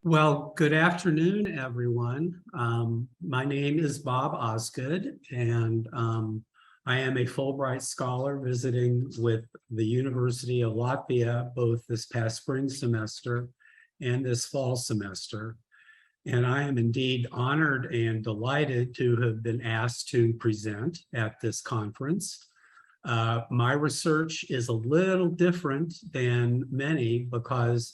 Well, good afternoon, everyone. My name is Bob Osgood, and I am a Fulbright scholar visiting with the University of Latvia both this past spring semester and this fall semester. And I am indeed honored and delighted to have been asked to present at this conference. My research is a little different than many because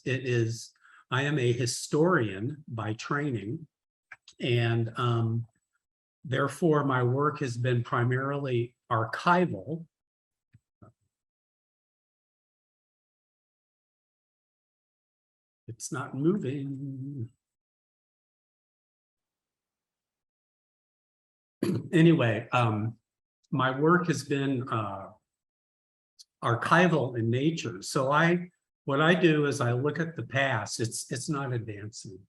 I am a historian by training, and therefore my work has been primarily archival. It's not moving. Anyway, my work has been archival in nature. So what I do is I look at the past. It's not advancing.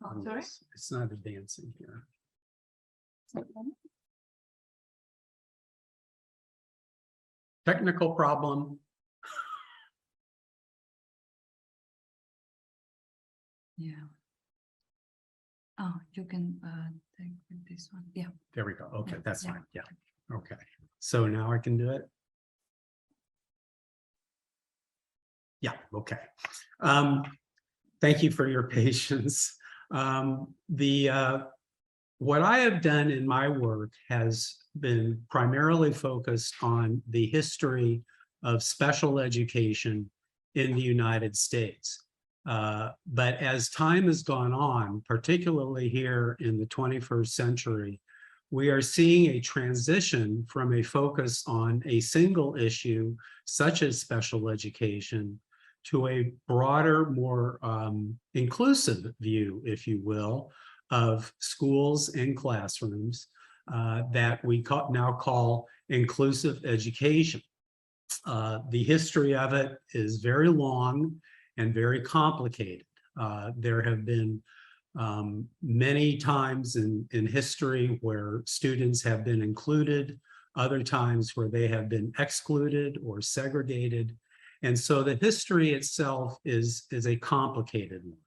Oh, sorry? It's not advancing here. Technical problem. Yeah. Oh, you can take this one. Yeah. There we go. Okay, that's Yeah. fine. Yeah. Okay. So now I can do it. Yeah, okay. Thank you for your patience. What I have done in my work has been primarily focused on the history of special education in the United States. But as time has gone on, particularly here in the 21st century, we are seeing a transition from a focus on a single issue, such as special education, to a broader, more inclusive view, if you will, of schools and classrooms that we now call inclusive education. The history of it is very long and very complicated. There have been many times in history where students have been included, other times where they have been excluded or segregated. And so the history itself is a complicated one.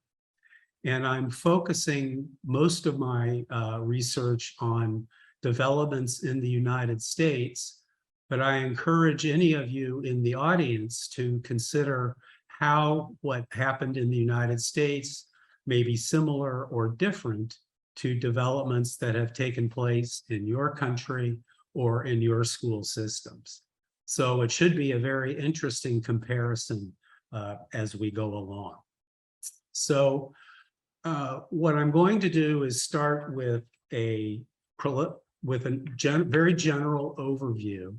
And I'm focusing most of my research on developments in the United States, but I encourage any of you in the audience to consider how what happened in the United States may be similar or different to developments that have taken place in your country or in your school systems. So it should be a very interesting comparison as we go along. So what I'm going to do is start with a very general overview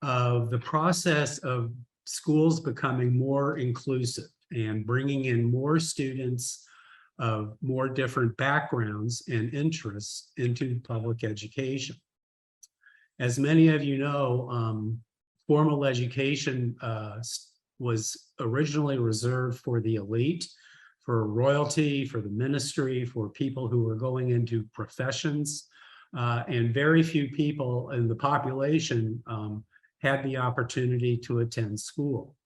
of the process of schools becoming more inclusive and bringing in more students of more different backgrounds and interests into public education. As many of you know, formal education was originally reserved for the elite, for royalty, for the ministry, for people who were going into professions, and very few people in the population had the opportunity to attend school.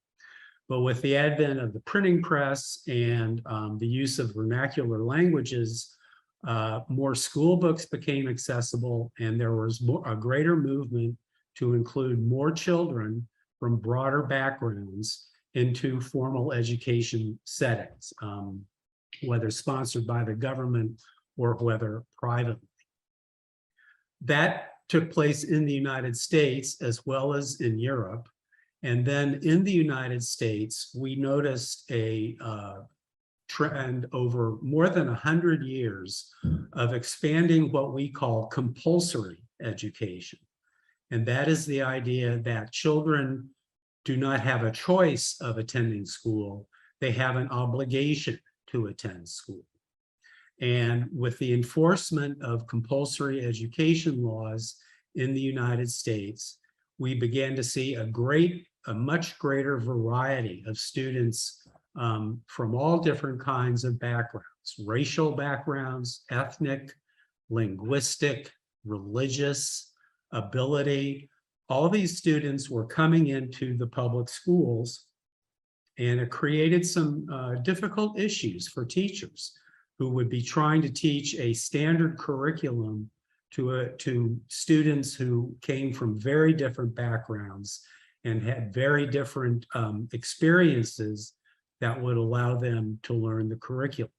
But with the advent of the printing press and the use of vernacular languages, more school books became accessible, and there was a greater movement to include more children from broader backgrounds into formal education settings, whether sponsored by the government or whether privately. That took place in the United States as well as in Europe. And then in the United States, we noticed a trend over more than 100 years of expanding what we call compulsory education. And that is the idea that children do not have a choice of attending school, they have an obligation to attend school. And with the enforcement of compulsory education laws in the United States, we began to see a much greater variety of students from all different kinds of backgrounds, racial backgrounds, ethnic, linguistic, religious, ability. All these students were coming into the public schools, and it created some difficult issues for teachers. who would be trying to teach a standard curriculum to students who came from very different backgrounds and had very different experiences that would allow them to learn the curriculum.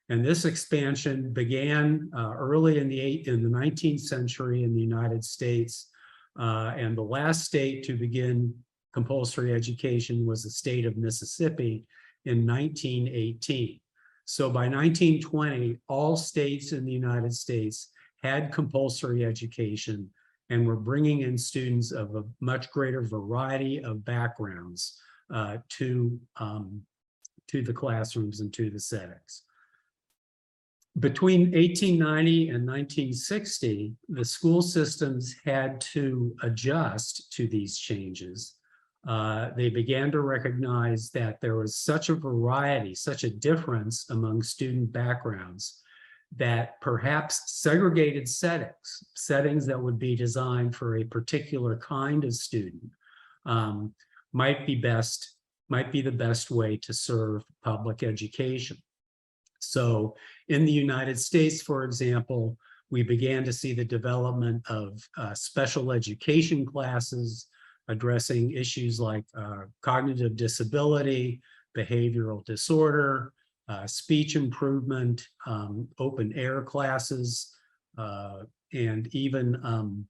And this expansion began early in the 19th century in the United States. And the last state to begin compulsory education was the state of Mississippi in 1918. So by 1920, all states in the United States had compulsory education and were bringing in students of a much greater variety of backgrounds to the classrooms and to the settings. Between 1890 and 1960, the school systems had to adjust to these changes. They began to recognize that there was such a variety, such a difference among student backgrounds, that perhaps segregated settings that would be designed for a particular kind of student might be the best way to serve public education. So in the United States, for example, we began to see the development of special education classes addressing issues like cognitive disability, behavioral disorder, speech improvement, open air classes, and even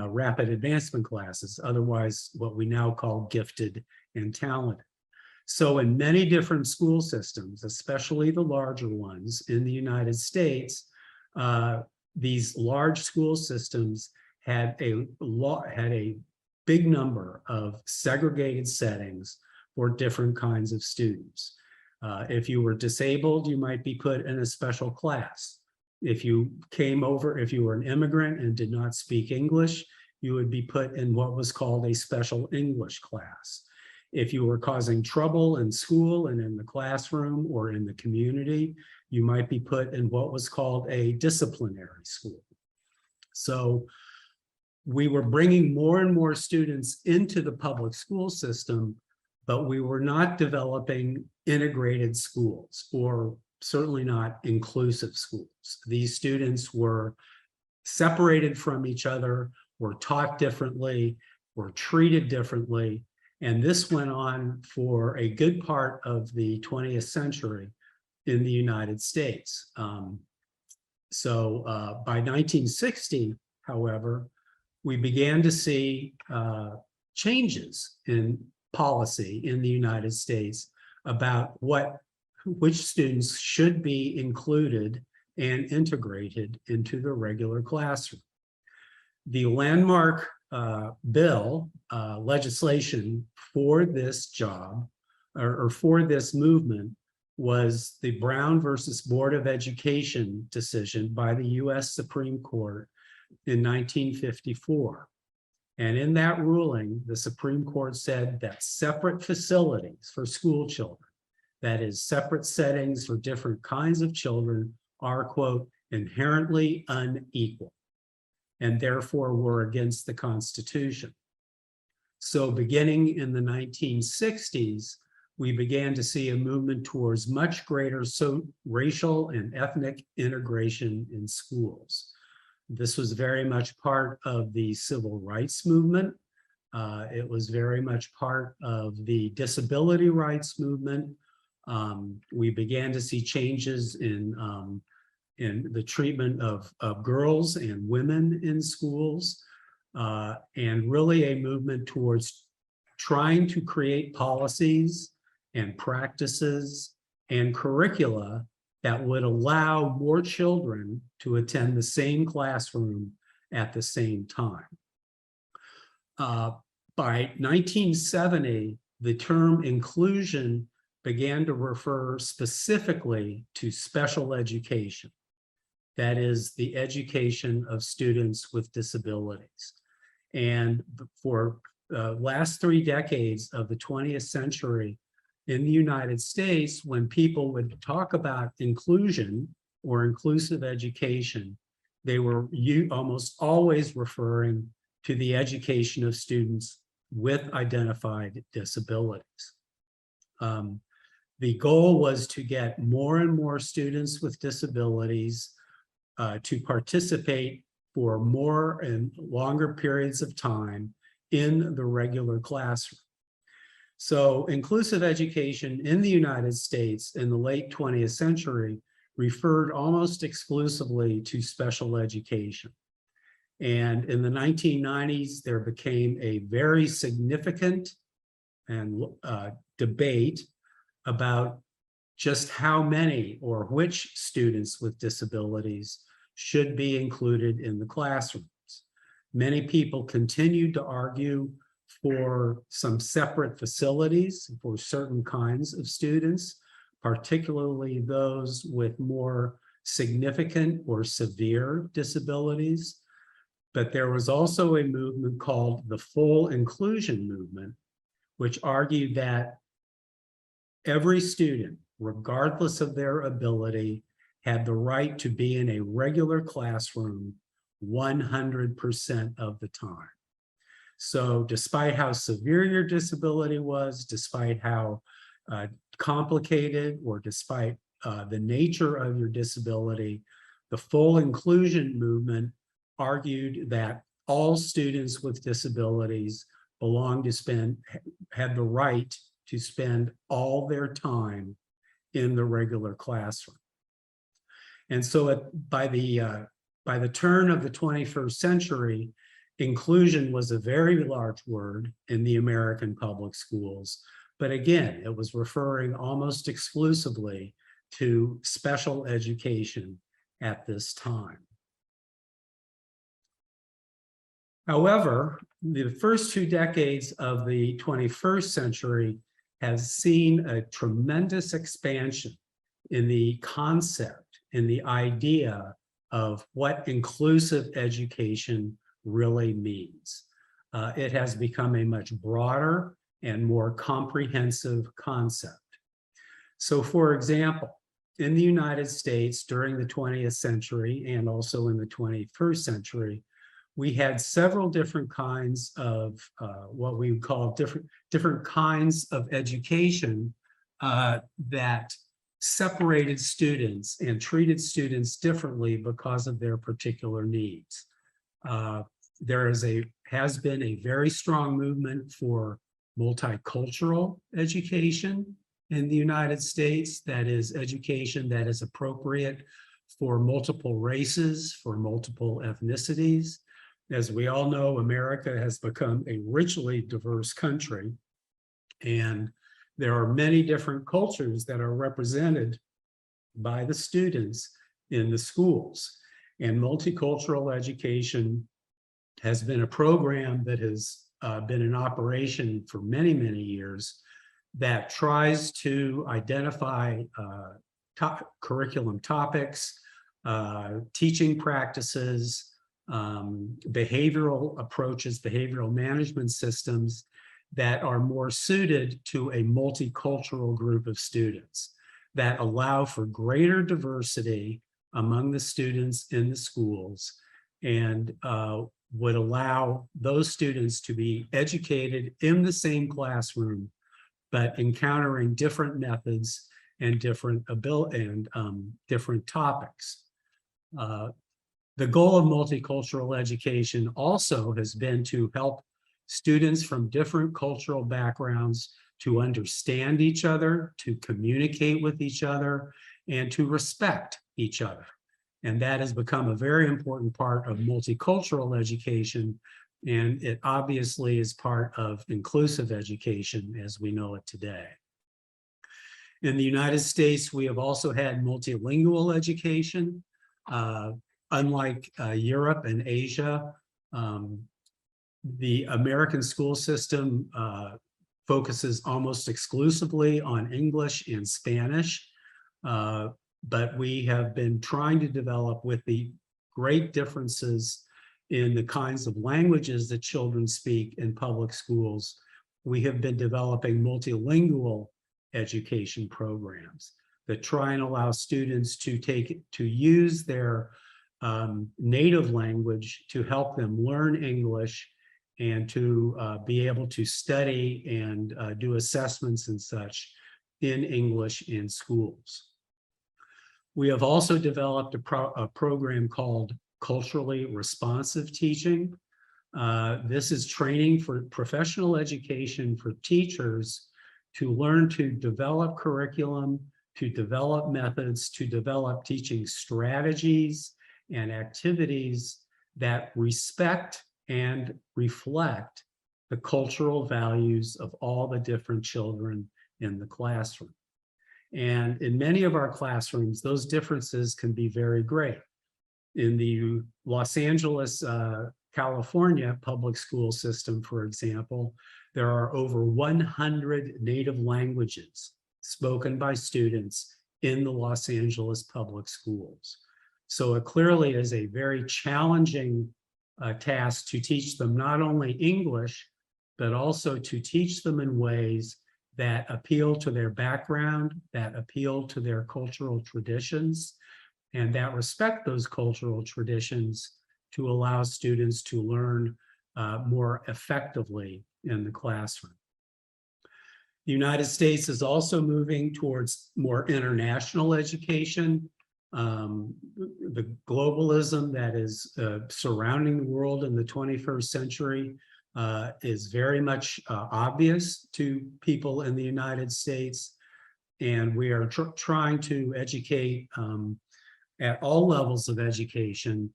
rapid advancement classes, otherwise what we now call gifted and talented. So in many different school systems, especially the larger ones in the United States, these large school systems had a big number of segregated settings for different kinds of students. If you were disabled, you might be put in a special class. If you were an immigrant and did not speak English, you would be put in what was called a special English class. If you were causing trouble in school and in the classroom or in the community, you might be put in what was called a disciplinary school. So we were bringing more and more students into the public school system, but we were not developing integrated schools, or certainly not inclusive schools. These students were separated from each other, were taught differently, were treated differently. And this went on for a good part of the 20th century in the United States. By 1960, however, we began to see changes in policy in the United States about which students should be included and integrated into the regular classroom. The landmark legislation for this job or for this movement was the Brown versus Board of Education decision by the US Supreme Court in 1954. And in that ruling, the Supreme Court said that separate facilities for school children, that is, separate settings for different kinds of children, are, quote, inherently unequal, and therefore were against the Constitution. So beginning in the 1960s, we began to see a movement towards much greater racial and ethnic integration in schools. This was very much part of the civil rights movement. It was very much part of the disability rights movement. We began to see changes in the treatment of girls and women in schools, and really a movement towards trying to create policies and practices and curricula that would allow more children to attend the same classroom at the same time. By 1970, the term inclusion began to refer specifically to special education. That is, the education of students with disabilities. And for the last 3 decades of the 20th century in the United States, when people would talk about inclusion or inclusive education, they were almost always referring to the education of students with identified disabilities. The goal was to get more and more students with disabilities to participate for more and longer periods of time in the regular classroom. So inclusive education in the United States in the late 20th century referred almost exclusively to special education. And in the 1990s, there became a very significant and debate about just how many or which students with disabilities should be included in the classrooms. Many people continued to argue for some separate facilities for certain kinds of students, particularly those with more significant or severe disabilities. But there was also a movement called the full inclusion movement, which argued that every student, regardless of their ability, had the right to be in a regular classroom 100% of the time. So despite how severe your disability was, despite how complicated or despite the nature of your disability, the full inclusion movement argued that all students with disabilities had the right to spend all their time in the regular classroom. And so by the turn of the 21st century, inclusion was a very large word in the American public schools. But again, it was referring almost exclusively to special education at this time. However, the first 2 decades of the 21st century has seen a tremendous expansion in the concept, in the idea of what inclusive education really means. It has become a much broader and more comprehensive concept. So for example, in the United States during the 20th century and also in the 21st century, we had several different kinds of what we would call different kinds of education that separated students and treated students differently because of their particular needs. There has been a very strong movement for multicultural education in the United States, that is education that is appropriate for multiple races, for multiple ethnicities. As we all know, America has become a richly diverse country, and there are many different cultures that are represented by the students in the schools. And multicultural education has been a program that has been in operation for many, many years that tries to identify curriculum topics, teaching practices, behavioral approaches, behavioral management systems that are more suited to a multicultural group of students, that allow for greater diversity among the students in the schools and would allow those students to be educated in the same classroom, but encountering different methods and different different topics. The goal of multicultural education also has been to help students from different cultural backgrounds to understand each other, to communicate with each other, and to respect each other. And that has become a very important part of multicultural education, and it obviously is part of inclusive education as we know it today. In the United States, we have also had multilingual education. Unlike Europe and Asia, the American school system focuses almost exclusively on English and Spanish, but we have been trying to develop, with the great differences in the kinds of languages that children speak in public schools, we have been developing multilingual education programs that try and allow students to use their native language to help them learn English and to be able to study and do assessments and such in English in schools. We have also developed a program called Culturally Responsive Teaching. This is training for professional education for teachers to learn to develop curriculum, to develop methods, to develop teaching strategies and activities that respect and reflect the cultural values of all the different children in the classroom. And in many of our classrooms, those differences can be very great. In the Los Angeles, California public school system, for example, there are over 100 native languages spoken by students in the Los Angeles public schools. So it clearly is a very challenging task to teach them not only English, but also to teach them in ways that appeal to their background, that appeal to their cultural traditions, and that respect those cultural traditions to allow students to learn more effectively in the classroom. The United States is also moving towards more international education. The globalism that is surrounding the world in the 21st century is very much obvious to people in the United States. And we are trying to educate at all levels of education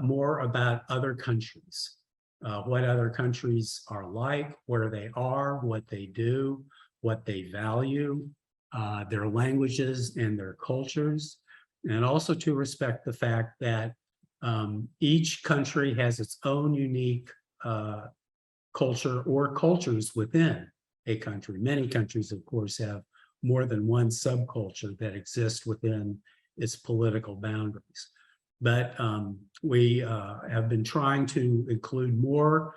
more about other countries, what other countries are like, where they are, what they do, what they value, their languages and their cultures, and also to respect the fact that each country has its own unique culture or cultures within a country. Many countries, of course, have more than one subculture that exists within its political boundaries. But we have been trying to include more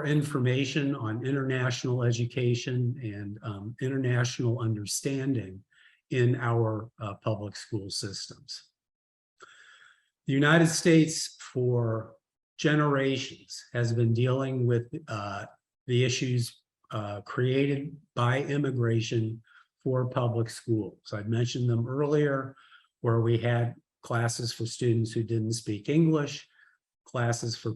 information on international education and international understanding in our public school systems. The United States for generations has been dealing with the issues created by immigration for public schools. I mentioned them earlier, where we had classes for students who didn't speak English, classes for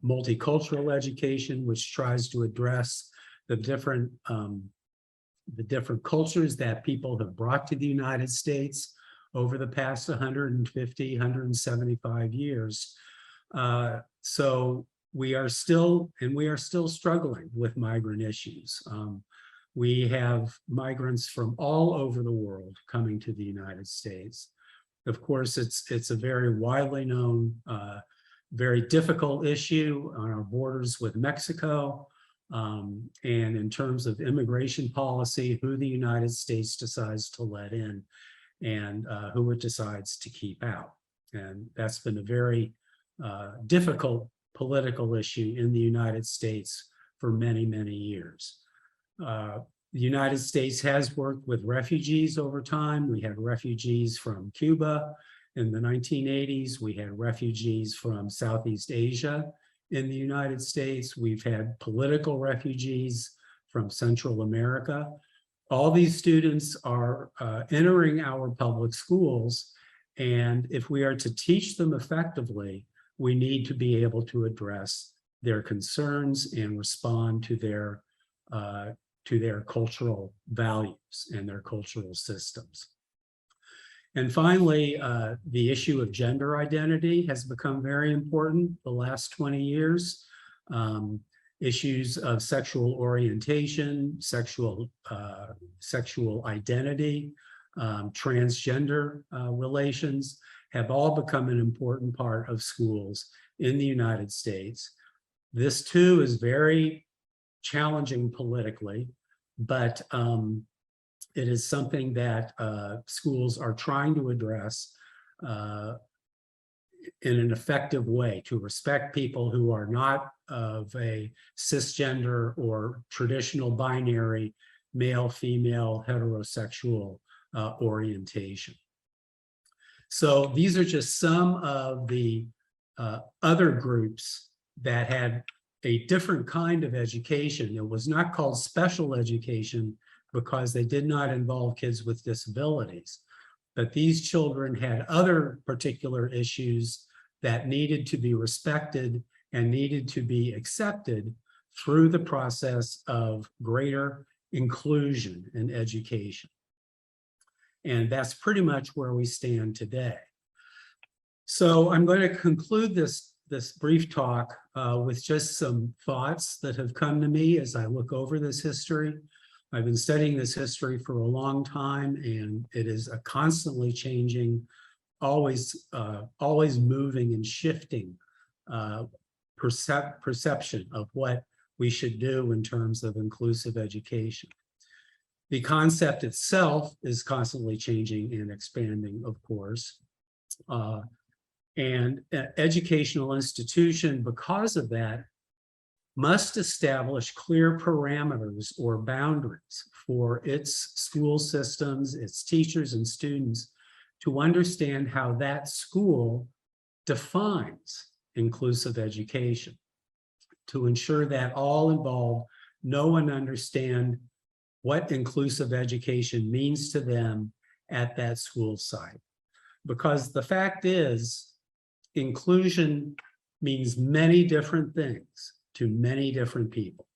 multicultural education, which tries to address the different cultures that people have brought to the United States over the past 150, 175 years. So we are still struggling with migrant issues. We have migrants from all over the world coming to the United States. Of course, it's a very widely known, very difficult issue on our borders with Mexico. And in terms of immigration policy, who the United States decides to let in and who it decides to keep out. And that's been a very difficult political issue in the United States for many, many years. The United States has worked with refugees over time. We had refugees from Cuba in the 1980s. We had refugees from Southeast Asia in the United States. We've had political refugees from Central America. All these students are entering our public schools, and if we are to teach them effectively, we need to be able to address their concerns and respond to their cultural values and their cultural systems. And finally, the issue of gender identity has become very important the last 20 years. Issues of sexual orientation, sexual identity, transgender relations have all become an important part of schools in the United States. This too is very challenging politically, but it is something that schools are trying to address in an effective way to respect people who are not of a cisgender or traditional binary male, female, heterosexual orientation. So these are just some of the other groups that had a different kind of education. It was not called special education because they did not involve kids with disabilities. But these children had other particular issues that needed to be respected and needed to be accepted through the process of greater inclusion in education. And that's pretty much where we stand today. So I'm going to conclude this brief talk with just some thoughts that have come to me as I look over this history. I've been studying this history for a long time, and it is a constantly changing, always moving and shifting perception of what we should do in terms of inclusive education. The concept itself is constantly changing and expanding, of course. And an educational institution, because of that, must establish clear parameters or boundaries for its school systems, its teachers and students to understand how that school defines inclusive education, to ensure that all involved know and understand what inclusive education means to them at that school site. Because the fact is, inclusion means many different things to many different people.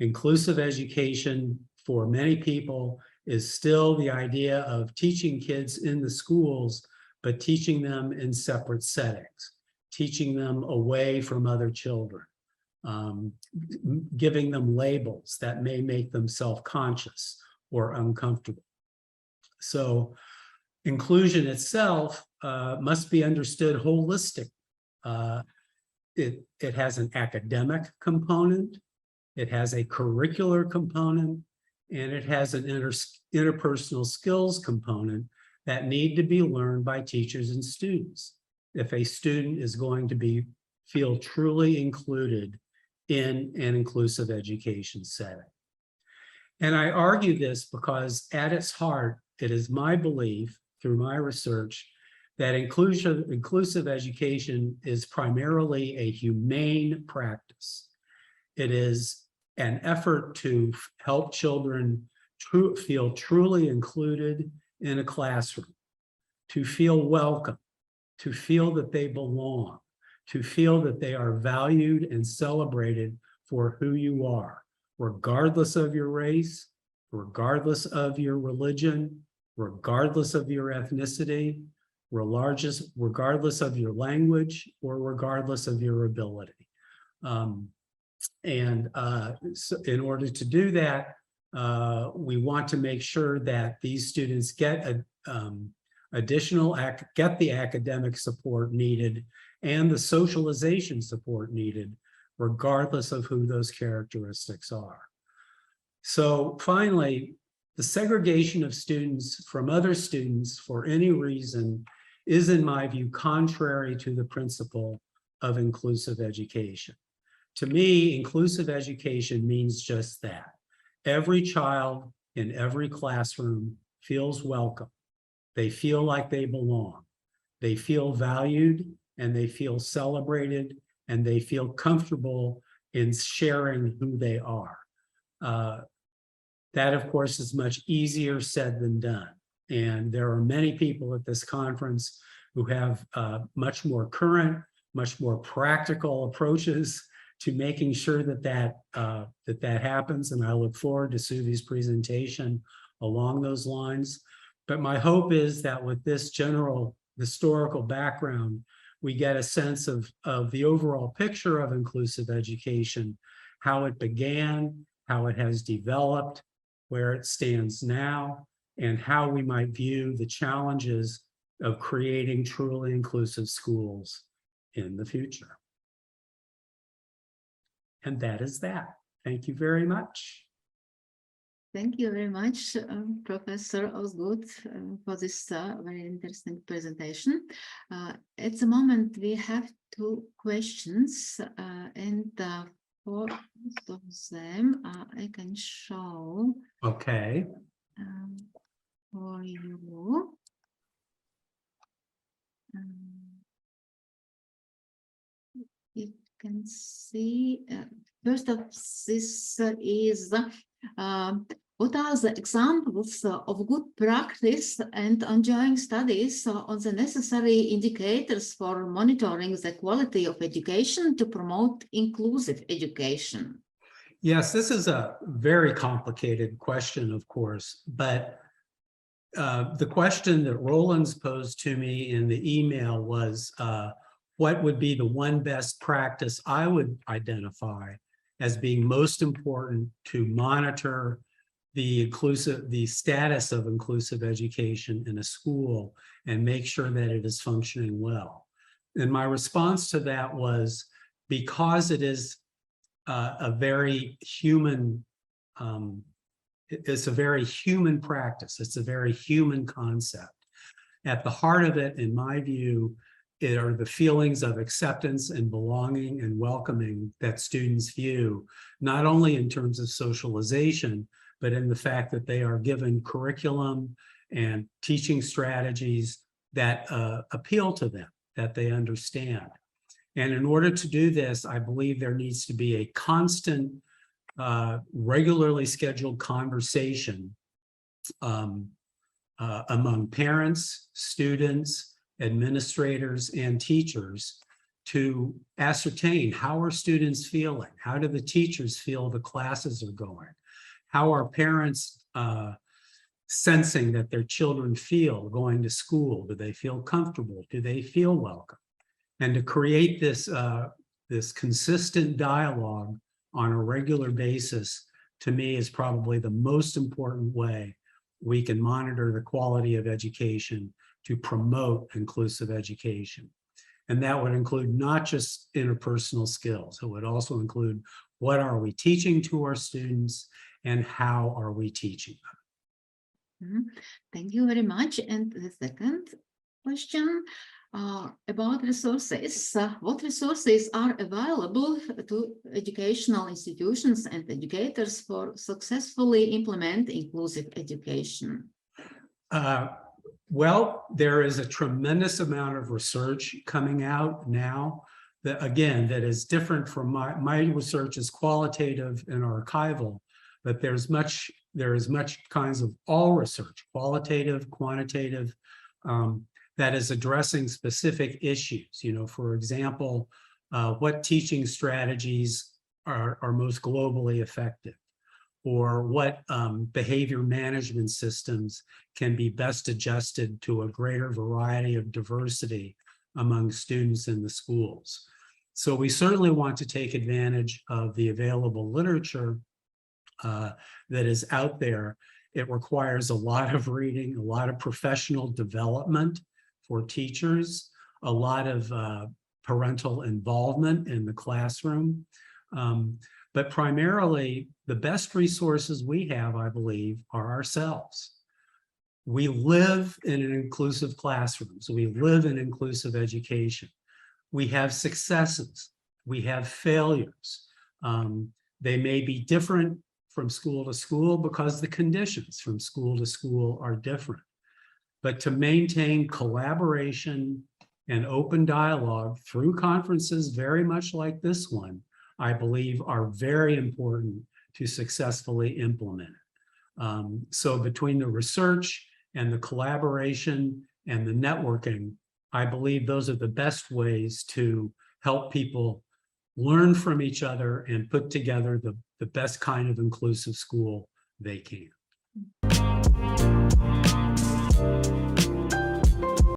Inclusive education for many people is still the idea of teaching kids in the schools, but teaching them in separate settings, teaching them away from other children, giving them labels that may make them self-conscious or uncomfortable. So inclusion itself must be understood holistically. It has an academic component, it has a curricular component, and it has an interpersonal skills component that need to be learned by teachers and students if a student is going to feel truly included in an inclusive education setting. And I argue this because at its heart, it is my belief through my research that inclusive education is primarily a humane practice. It is an effort to help children feel truly included in a classroom, to feel welcome, to feel that they belong, to feel that they are valued and celebrated for who you are, regardless of your race, regardless of your religion, regardless of your ethnicity, regardless of your language, or regardless of your ability. So in order to do that, we want to make sure that these students get the academic support needed and the socialization support needed, regardless of who those characteristics are. So finally, the segregation of students from other students for any reason is, in my view, contrary to the principle of inclusive education. To me, inclusive education means just that. Every child in every classroom feels welcome. They feel like they belong. They feel valued, and they feel celebrated, and they feel comfortable in sharing who they are. That, of course, is much easier said than done. And there are many people at this conference who have much more current, much more practical approaches to making sure that happens. And I look forward to Suvi's presentation along those lines. But my hope is that with this general historical background, we get a sense of the overall picture of inclusive education, how it began, how it has developed, where it stands now, and how we might view the challenges of creating truly inclusive schools in the future. And that is that. Thank you very much. Thank you very much, Professor Osgood, for this very interesting presentation. At the moment, we have 2 questions, and for most of them, I can show. Okay. For you. If can see. First of this is what are the examples of good practice and ongoing studies on the necessary indicators for monitoring the quality of education to promote inclusive education? Yes, this is a very complicated question, of course, but the question that Roland's posed to me in the email was, what would be the one best practice I would identify as being most important to monitor the status of inclusive education in a school and make sure that it is functioning well. And my response to that was, because it is a very human, it's a very human practice. It's a very human concept. At the heart of it, in my view, it are the feelings of acceptance and belonging and welcoming that students view, not only in terms of socialization, but in the fact that they are given curriculum and teaching strategies that appeal to them, that they understand. And in order to do this, I believe there needs to be a constant, regularly scheduled conversation among parents, students, administrators, and teachers to ascertain how are students feeling? How do the teachers feel the classes are going? How are parents sensing that their children feel going to school? Do they feel comfortable? Do they feel welcome? And to create this, this consistent dialogue on a regular basis, to me, is probably the most important way we can monitor the quality of education to promote inclusive education. And that would include not just interpersonal skills. It would also include, what are we teaching to our students and how are we teaching them? Thank you very much. And the second question about resources. What resources are available to educational institutions and educators for successfully implement inclusive education? Well, there is a tremendous amount of research coming out now that, again, that is different from my research is qualitative and archival, but there is much kinds of all research, qualitative, quantitative, that is addressing specific issues. You know, for example, what teaching strategies are most globally effective, or what behavior management systems can be best adjusted to a greater variety of diversity among students in the schools. So we certainly want to take advantage of the available literature that is out there. It requires a lot of reading, a lot of professional development for teachers, a lot of parental involvement in the classroom. But primarily, the best resources we have, I believe, are ourselves. We live in an inclusive classroom, so we live in inclusive education. We have successes, we have failures. They may be different from school to school because the conditions from school to school are different. But to maintain collaboration and open dialogue through conferences very much like this one, I believe are very important to successfully implement it. So between the research and the collaboration and the networking, I believe those are the best ways to help people learn from each other and put together the best kind of inclusive school they can.